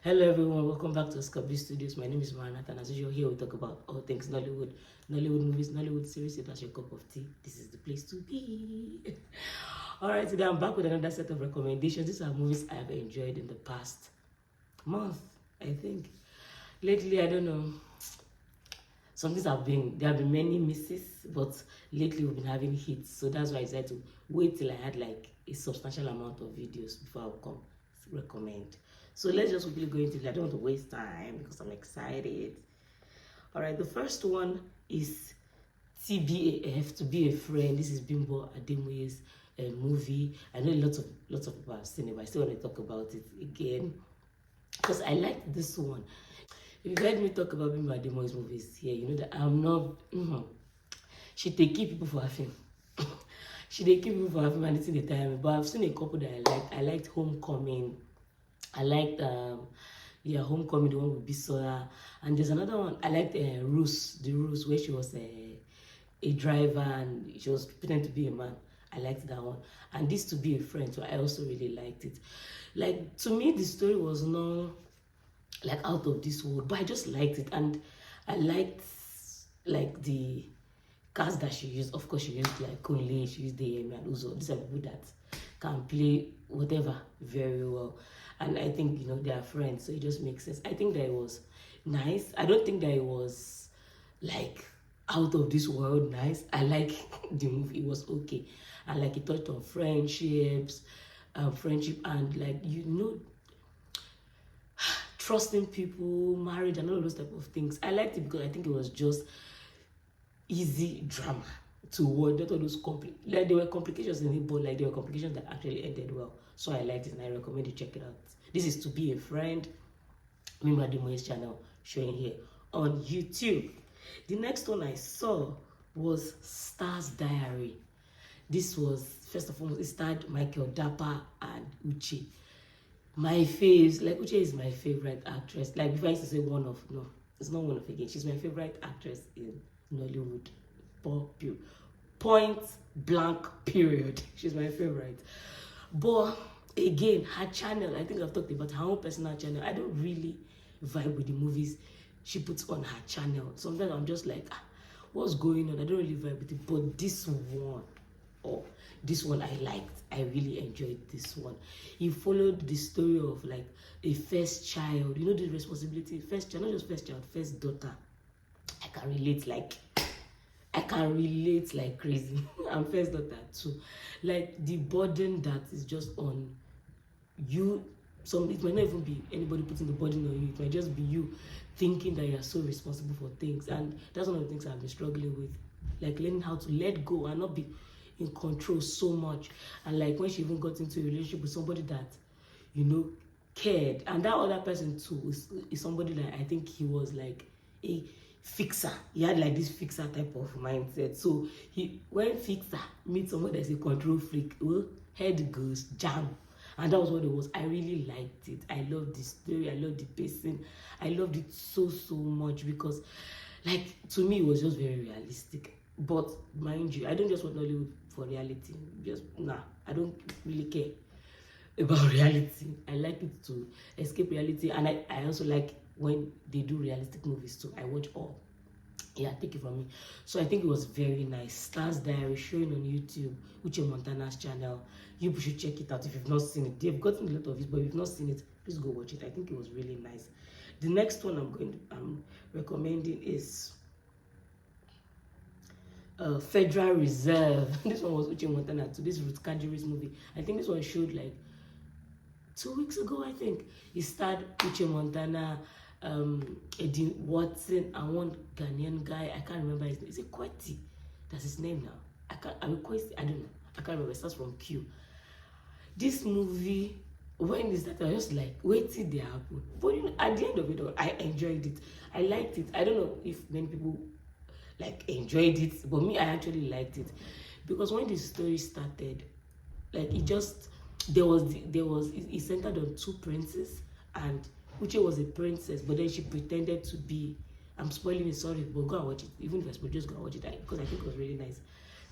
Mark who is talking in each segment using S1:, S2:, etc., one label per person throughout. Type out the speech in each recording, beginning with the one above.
S1: Hello everyone, welcome back to B.Studios. My name is Maranatha, and as usual here we talk about all things Nollywood movies, Nollywood series. If that's your cup of tea, this is the place to be. Alright, today I'm back with another set of recommendations. These are movies I have enjoyed in the past month, I think. Lately, I don't know, there have been many misses, but lately we've been having hits. So that's why I decided to wait till I had like a substantial amount of videos before I'll come recommend. So let's just quickly go into it. I don't want to waste time because I'm excited. All right, the first one is TBAF, To Be a Friend. This is Bimbo Ademoye's movie. I know lots of people have seen it, but I still want to talk about it again because I like this one. If you've heard me talk about Bimbo Ademoye's movies here, you know that I'm not. She take keep people for having. She dey keep people for having anything they tell me. But I've seen a couple that I liked. I liked Homecoming. I liked Homecoming, the one with Bisola, and there's another one I liked, Rose, where she was a driver and she was pretending to be a man. I liked that one, and this To Be a Friend, so I also really liked it. Like, to me, the story was not like out of this world, but I just liked it, and I liked like the cast that she used. Of course, she used like Kunle, she used Deyemi and Uzo. These are people that can play whatever very well. And I think, you know, they are friends, so it just makes sense. I think that it was nice. I don't think that it was like out of this world nice. I like the movie. It was okay. And like it touched on friendship and like, you know, trusting people, marriage and all those type of things. I liked it because I think it was just easy drama to watch. Not all those like there were complications in it, but like there were complications that actually ended well. So I liked it and I recommend you check it out. This is To Be a Friend, Mima Ademoye's channel, showing here on YouTube. The next one I saw was Star's Diary. This was, first of all, it starred Michael Dapper and Uche. My faves, like Uche is my favorite actress. Like before I used to say one of, no, it's not one of again. She's my favorite actress in Nollywood. Point blank period. She's my favorite. But again, her channel, I think I've talked about her own personal channel. I don't really vibe with the movies she puts on her channel. Sometimes I'm just like, what's going on? I don't really vibe with it. But this one I liked. I really enjoyed this one. He followed the story of like a first child. You know the responsibility, first child, not just first child, first daughter. I can relate like crazy. I'm first daughter too. Like the burden that is just on you. It might not even be anybody putting the burden on you. It might just be you thinking that you're so responsible for things. And that's one of the things I've been struggling with. Like learning how to let go and not be in control so much. And like when she even got into a relationship with somebody that, you know, cared. And that other person too is somebody that I think he was like a fixer. He had like this fixer type of mindset. So when fixer meets someone that's a control freak, well, head goes jam. And that was what it was. I really liked it. I loved the story. I loved the pacing. I loved it so much because, like, to me, it was just very realistic. But mind you, I don't just want Nollywood for reality. I don't really care about reality. I like it to escape reality, and I also like when they do realistic movies too. I watch all. Yeah, take it from me. So I think it was very nice. Star's Diary, showing on YouTube, Uche Montana's channel. You should check it out if you've not seen it. They've gotten a lot of it, but if you've not seen it, please go watch it. I think it was really nice. The next one I'm recommending is Federal Reserve. This one was Uche Montana too. This Ruth Kajiri's movie. I think this one showed like 2 weeks ago. I think it starred Uche Montana, Eddie Watson, and one Ghanaian guy. I can't remember his name. Is it Kweti? That's his name now. I don't know. I can't remember. It starts from Q. This movie, when it started, I was just like, wait till they happen. But you know, at the end of it all, I enjoyed it. I liked it. I don't know if many people like enjoyed it, but me, I actually liked it because when the story started, like it centered on two princes, and Uche was a princess, but then she pretended to be, I'm spoiling it, sorry, but go and watch it. Even if I spoil, just go and watch it because I think it was really nice.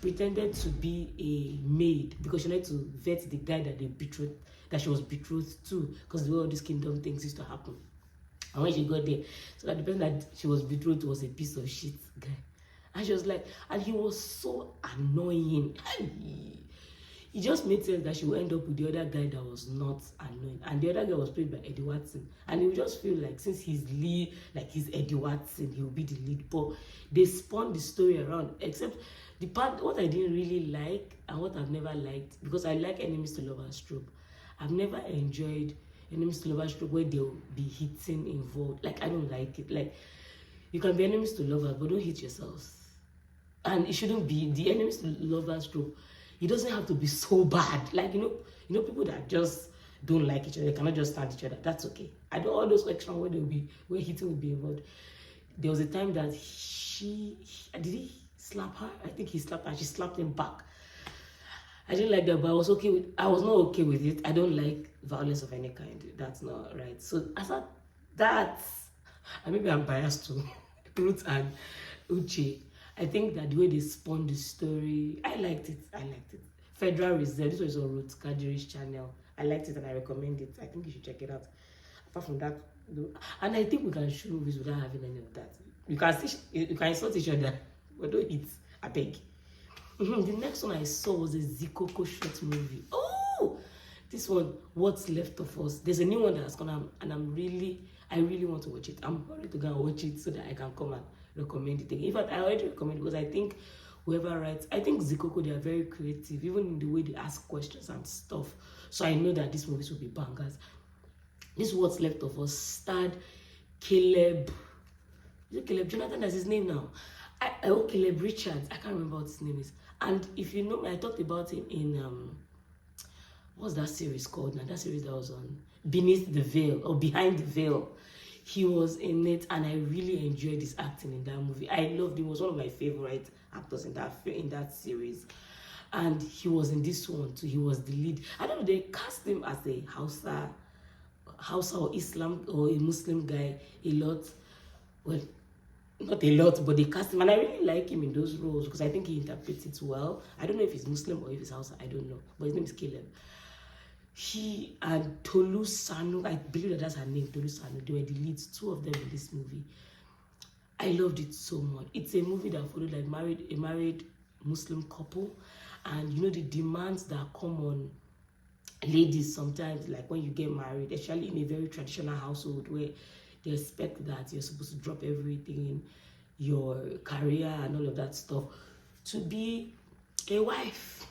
S1: pretended to be a maid because she wanted to vet the guy that she was betrothed to, because the way all these kingdom things used to happen. And when she got there, so that the person that she was betrothed to was a piece of shit guy. And she was like, and he was so annoying. And it just made sense that she would end up with the other guy that was not annoying. And the other guy was played by Eddie Watson. And you just feel like since he's lead, like he's Eddie Watson, he'll be the lead. But they spun the story around, except the part, what I didn't really like and what I've never liked, because I like Enemies to Lovers trope. I've never enjoyed Enemies to Lovers trope where there'll be hitting involved. Like, I don't like it. Like, you can be enemies to lovers, but don't hit yourselves. And it shouldn't be the enemies to lovers trope. It doesn't have to be so bad. Like, you know, people that just don't like each other, they cannot just stand each other. That's okay. I don't all those extra where hitting will be involved. There was a time that did he slap her? I think he slapped her. She slapped him back. I didn't like that, but I was not okay with it. I don't like violence of any kind. That's not right. So as that, and maybe I'm biased to Ruth and Uche. I think that the way they spun the story, I liked it. Federal Reserve, this was on Ruth Kajiri's channel. I liked it and I recommend it. I think you should check it out. Apart from that, and I think we can shoot movies without having any of that. You can insult each other, but don't hit. I beg. The next one I saw was a Zikoko short movie. Oh, this one, What's Left of Us. There's a new one that's gonna, and I really want to watch it. I'm ready to go and watch it so that I can come and recommend it again. In fact, I already recommend it because I think whoever writes, I think Zikoko, they are very creative, even in the way they ask questions and stuff. So I know that these movies will be bangers. This What's Left of Us starred Caleb. Is it Caleb Jonathan? That's his name now. Caleb Richards. I can't remember what his name is. And if you know me, I talked about him in what's that series called now? That series that was on Beneath the Veil or Behind the Veil. He was in it, and I really enjoyed his acting in that movie. I loved him. He was one of my favorite actors in that series. And he was in this one too. He was the lead. I don't know, they cast him as a Hausa or Islam or a Muslim guy a lot. Well, not a lot, but they cast him, and I really like him in those roles because I think he interprets it well. I don't know if he's Muslim or if he's Hausa, I don't know, but his name is Caleb. He and Tolu Sanu, I believe that's her name, Tolu Sanu, they were the leads, two of them in this movie. I loved it so much. It's a movie that followed like a married Muslim couple, and you know the demands that come on ladies sometimes, like when you get married, especially in a very traditional household where they expect that you're supposed to drop everything in your career and all of that stuff to be a wife.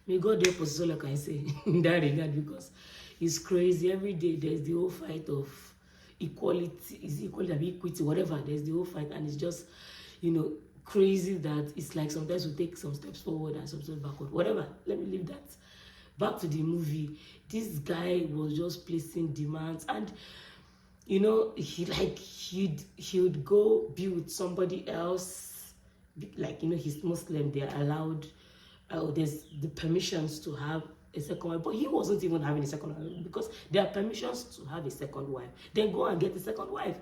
S1: May God help us, all I can say in that regard, because it's crazy. Every day there's the whole fight of equality, equity, whatever. There's the whole fight, and it's just, crazy that it's like sometimes we take some steps forward and some steps backward. Whatever, let me leave that. Back to the movie. This guy was just placing demands, and he would go be with somebody else, like he's Muslim, they're allowed, there's the permissions to have a second wife, but he wasn't even having a second wife because there are permissions to have a second wife. Then go and get a second wife.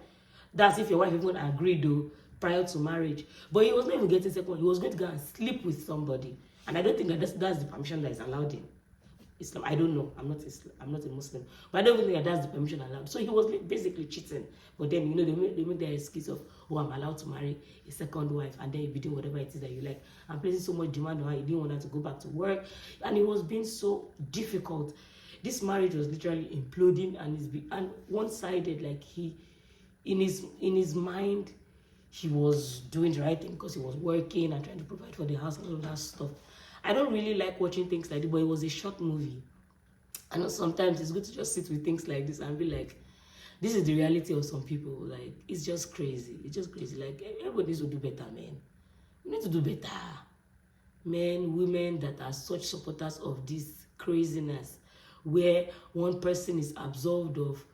S1: That's if your wife even agreed though prior to marriage. But he was not even getting second wife. He was going to go and sleep with somebody, and I don't think that's the permission that is allowed in Islam. I don't know. I'm not a Muslim, but I don't even think that's the permission allowed. So he was basically cheating. But then they make the excuse of, oh, I'm allowed to marry a second wife, and then you be doing whatever it is that you like. I'm placing so much demand on her. He didn't want her to go back to work, and it was being so difficult. This marriage was literally imploding, and one-sided. Like in his mind, he was doing the right thing because he was working and trying to provide for the house and all that stuff. I don't really like watching things like this, but it was a short movie. I know sometimes it's good to just sit with things like this and be like, this is the reality of some people. Like, it's just crazy. It's just crazy. Like, everybody needs to do better, man. We need to do better. Men, women that are such supporters of this craziness, where one person is absolved of,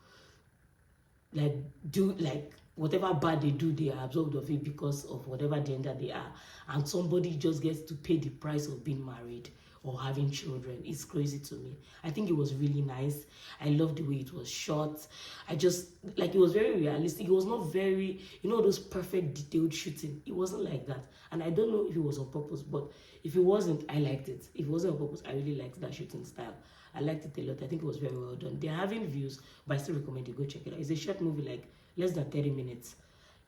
S1: whatever bad they do, they are absolved of it because of whatever gender they are. And somebody just gets to pay the price of being married. or having children. It's crazy to me. I think it was really nice. I loved the way it was shot. I just, like, it was very realistic. It was not very, those perfect detailed shooting. It wasn't like that. And I don't know if it was on purpose, but if it wasn't, I liked it. If it wasn't on purpose, I really liked that shooting style. I liked it a lot. I think it was very well done. They're having views, but I still recommend you go check it out. It's a short movie, like less than 30 minutes.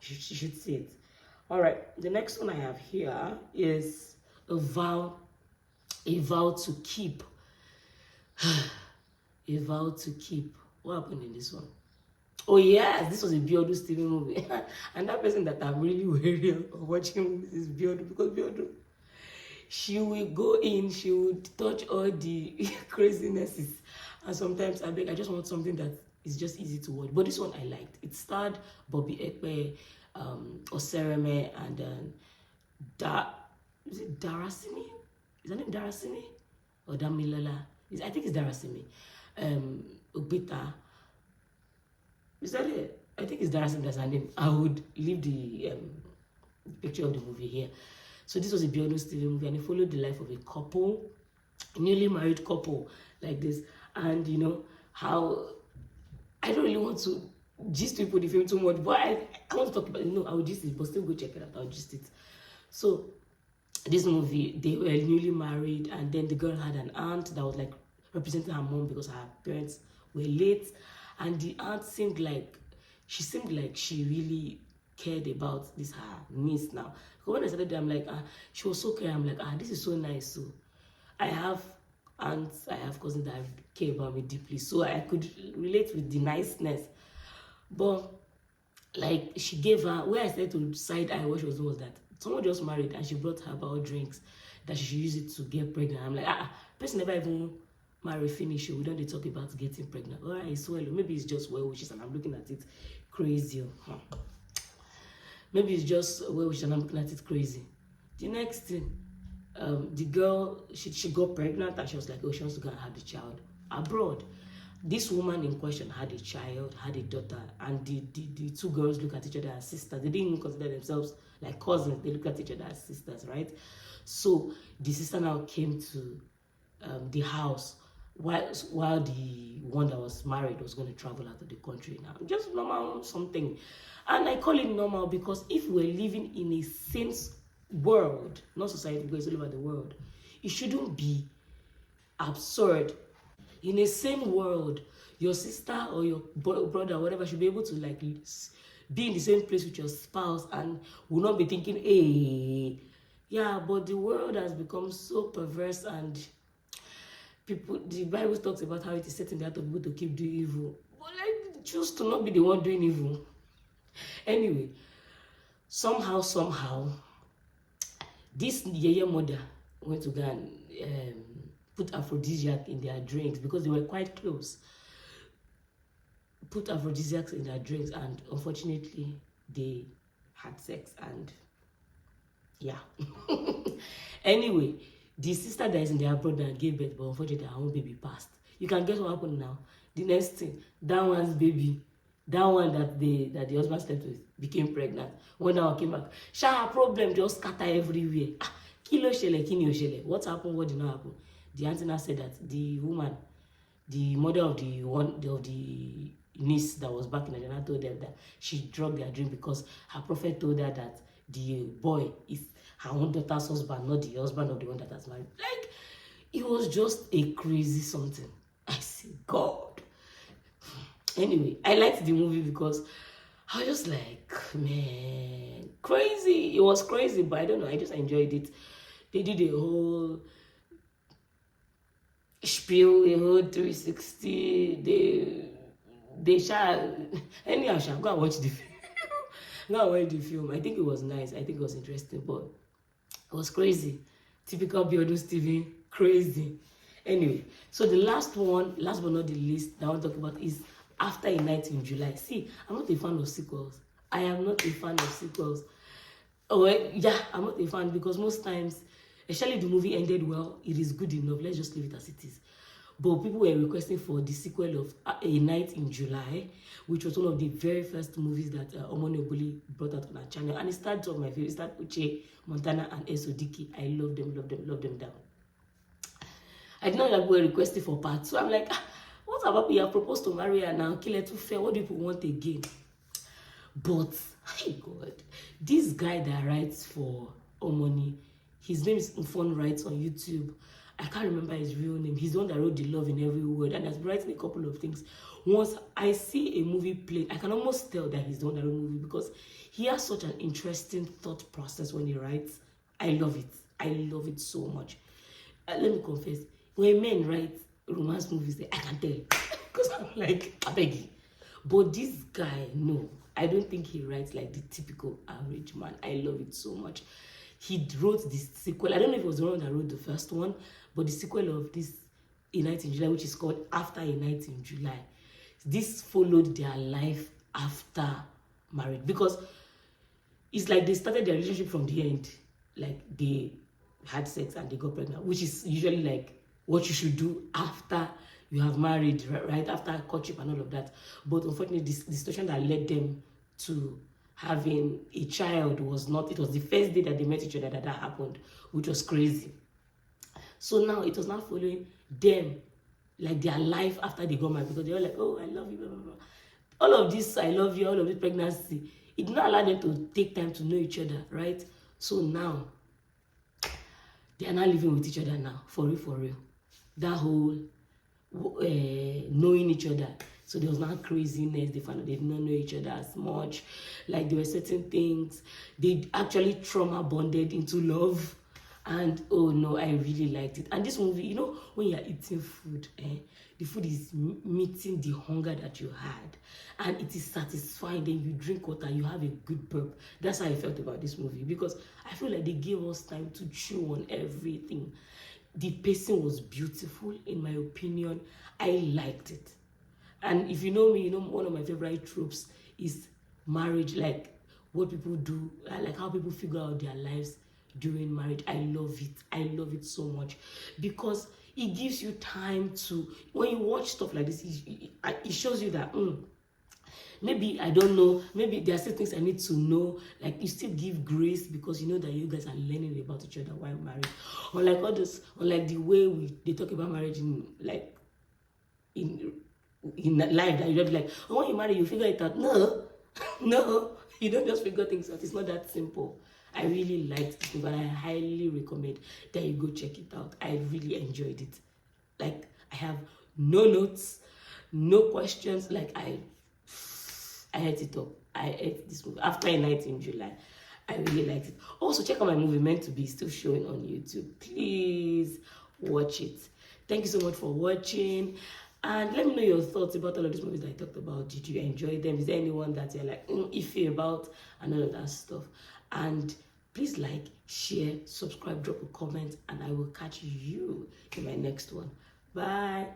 S1: You should see it. All right, the next one I have here is a vow to keep. A vow to keep. What happened in this one? Oh yes, this was a B.Studios TV movie. And that person that I'm really wary of watching movies is B.Studios, because B.Studios, she will go in, she would touch all the crazinesses. And sometimes I just want something that is just easy to watch. But this one I liked. It starred Bobby Ekpe, Osereme, and is it Darasimi? Is her name Darasimi? Or Damilola? I think it's Darasimi. Obita. Is that it? I think it's Darasimi, that's her name. I would leave the picture of the movie here. So this was a B.Studios TV movie, and it followed the life of a couple, a newly married couple like this. And how, I don't really want to gist people the film too much, but I want to talk about it. I will gist it, but still go check it out. I'll gist it. So this movie, they were newly married, and then the girl had an aunt that was like representing her mom because her parents were late, and the aunt seemed like she really cared about this her niece now. Because when I started there, I'm like, she was so caring. I'm like, this is so nice. So I have aunts, I have cousins that care about me deeply, so I could relate with the niceness. But like, she gave her, where I started to side eye what she was doing was that someone just married and she brought her about drinks that she should use it to get pregnant. I'm like, person never even marry finish, we don't talk about getting pregnant. All right, so maybe it's just well wishes and I'm looking at it crazy. Maybe it's just well wishes and I'm looking at it crazy. The next thing, the girl, she got pregnant and she was like, oh, she wants to go and have the child abroad. This woman in question had a child, had a daughter, and the two girls look at each other as sisters. They didn't even consider themselves like cousins. They look at each other as sisters, right? So the sister now came to the house while the one that was married was going to travel out of the country. Now, just normal something. And I call it normal because if we're living in a sane world, not society, because it's all over the world, it shouldn't be absurd. In a same world, your sister or your brother, whatever, should be able to like be in the same place with your spouse and will not be thinking, hey, yeah. But the world has become so perverse, and people, the Bible talks about how it is set in the heart of people to keep doing evil, but like choose to not be the one doing evil. Anyway, somehow, this yeye mother went to go and put aphrodisiac in their drinks because they were quite close. Put aphrodisiacs in their drinks, and unfortunately, they had sex, and yeah. Anyway, the sister that is in their brother gave birth, but unfortunately, her own baby passed. You can guess what happened now. The next thing, that one's baby, that one that the husband slept with, became pregnant. When that one came back, her problem just scatter everywhere. Kilo shele, kini shele. What happened? What did not happen? The auntie now said that the woman, the mother of the niece that was back in Nigeria, told them that she drugged their drink because her prophet told her that the boy is her own daughter's husband, not the husband of the one that has married. Like, it was just a crazy something. I say, God. Anyway, I liked the movie because I was just like, man, crazy. It was crazy, but I don't know. I just enjoyed it. They did a whole spiel, a whole 360. They shall anyhow shall go and watch the film. Go and watch the film. I think it was nice. I think it was interesting, but it was crazy. Typical B.Studios TV, crazy. Anyway, so the last one, last but not the least, that I want to talk about is After a Night in July. See, I'm not a fan of sequels. I am not a fan of sequels. Oh, yeah, I'm not a fan because most times, especially if the movie ended well, it is good enough. Let's just leave it as it is. But people were requesting for the sequel of A Night in July, which was one of the very first movies that Omonoboli brought out on our channel. And it started off my favorite. It started Uche, Montana, and Esodiki. I love them down. I did not like we were requesting for part 2. I'm like, what about you have proposed to marry her now? Kill her too fair. What do people want again? But, hey God, this guy that writes for Omoni, his name is Ufon Writes on YouTube. I can't remember his real name. He's the one that wrote The Love in Every Word and has been writing a couple of things. Once I see a movie played, I can almost tell that he's the one that wrote the movie because he has such an interesting thought process when he writes. I love it. I love it so much. Let me confess, when men write romance movies, I can tell. Because I'm like, I beg you. But this guy, no. I don't think he writes like the typical average man. I love it so much. He wrote this sequel. I don't know if it was the one that wrote the first one, but the sequel of this A Night in July, which is called After a Night in July. This followed their life after marriage because it's like they started their relationship from the end. Like they had sex and they got pregnant, which is usually like what you should do after you have married, right? After courtship and all of that. But unfortunately, the situation that led them to having a child was not, it was the first day that they met each other that happened, which was crazy. So now it was not following them, like their life after they got married, because they were like, oh, I love you, blah, blah, blah. All of this, I love you, all of this pregnancy, it did not allow them to take time to know each other, right? So now, they are not living with each other now, for real. That whole knowing each other. So there was not craziness. They found out they did not know each other as much. Like there were certain things. They actually trauma bonded into love. And oh no, I really liked it. And this movie, you know, when you're eating food, the food is meeting the hunger that you had. And it is satisfying. Then you drink water, you have a good burp. That's how I felt about this movie. Because I feel like they gave us time to chew on everything. The pacing was beautiful, in my opinion. I liked it. And if you know me, you know one of my favorite tropes is marriage, like what people do, like how people figure out their lives during marriage. I love it. I love it so much because it gives you time to, when you watch stuff like this, it shows you that maybe, I don't know, maybe there are certain things I need to know. Like, you still give grace because you know that you guys are learning about each other while married. Or like others, or like the way they talk about marriage in, like, in life, that you don't be like, oh, when you marry, you figure it out. No, no, you don't just figure things out. It's not that simple. I really liked this movie, and I highly recommend that you go check it out. I really enjoyed it. Like, I have no notes, no questions. Like, I ate it up. I ate this movie after a night in July. I really liked it. Also, check out my movie Meant to Be, still showing on YouTube. Please watch it. Thank you so much for watching. And let me know your thoughts about all of these movies that I talked about. Did you enjoy them? Is there anyone that you're like iffy about and all of that stuff? And please like, share, subscribe, drop a comment, and I will catch you in my next one. Bye.